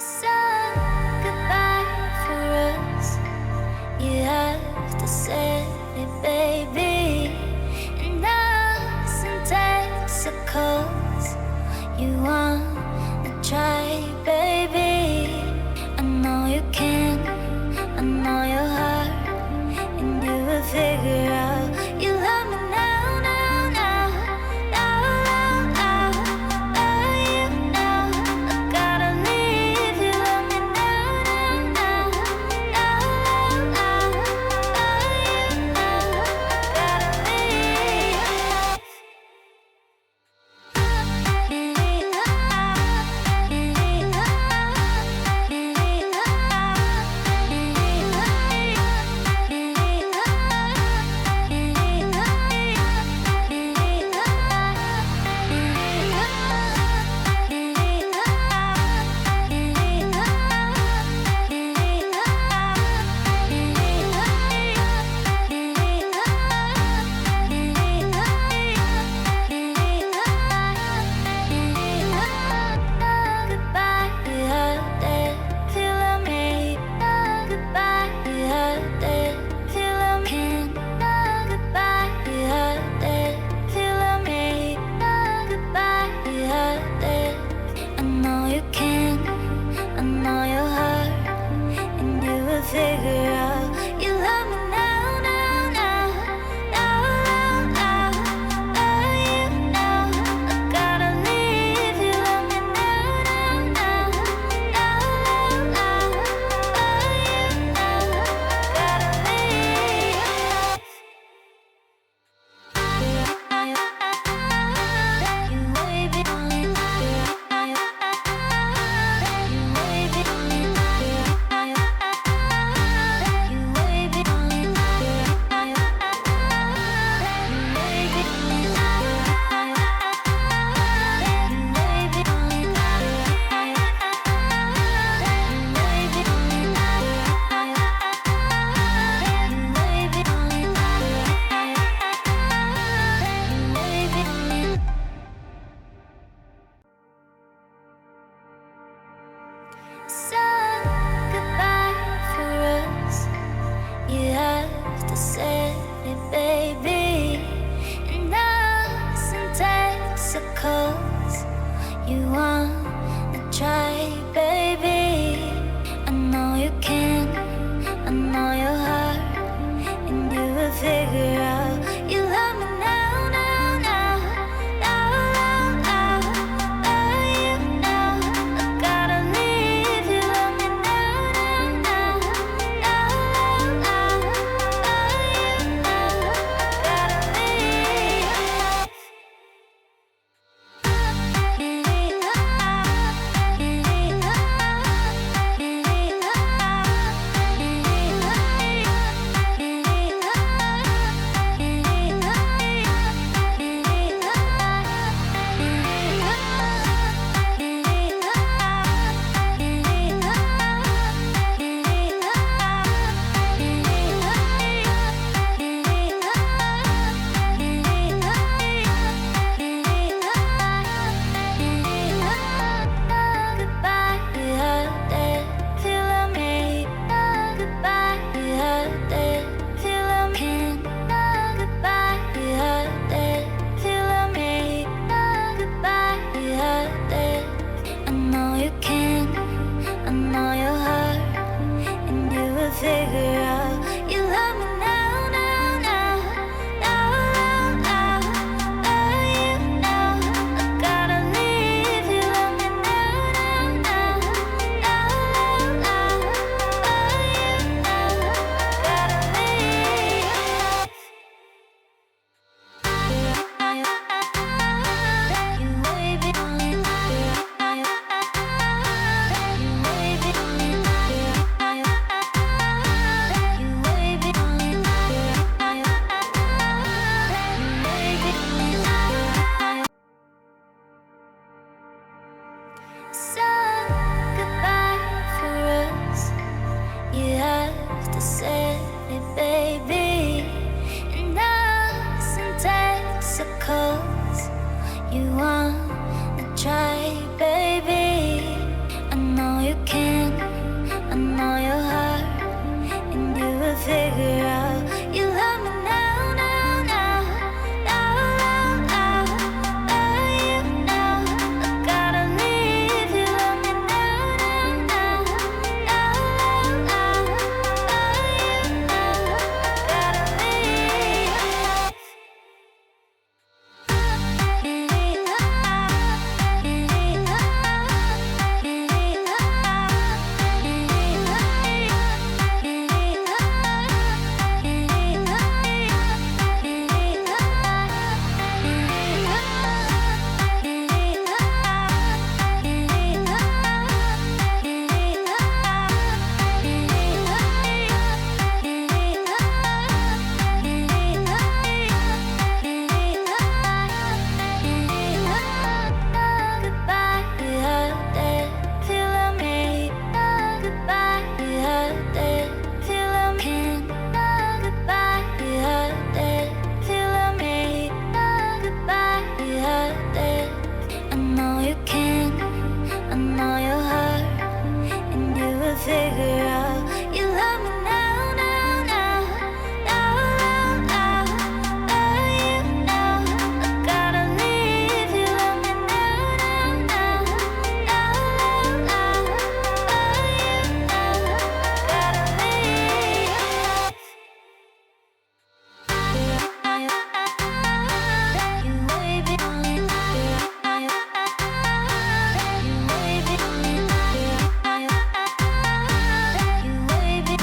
So goodbye for us. You have to say it, baby. And us and Texaco's. You wanna try, baby. I know you can. I know your heart, and you will figure out you love me now, now, now, now, now, now, you know I gotta leave. You love me now, now, now, now, now, you know I gotta leave. Figure out you love me now, now, now, now, now, now, you know I gotta leave. You love me now, now, now, now, now, you know I gotta leave. You way beyond. So goodbye for us. You have to say it, baby. And us and Texaco's. You wanna try, baby. I know you can. I know your heart, and you will figure out you love me now, now, now, now, now, now, you know I gotta leave. You love me now, now, now, now, now, you know I gotta leave. Figure out you love me now, now, now, now, now, now, you know I gotta leave. You love me now, now, now, now, now, you know I gotta leave. You way beyond. You way beyond. So goodbye for us. You have to say it, baby. And us and Texaco's. You wanna try, baby. I know you can't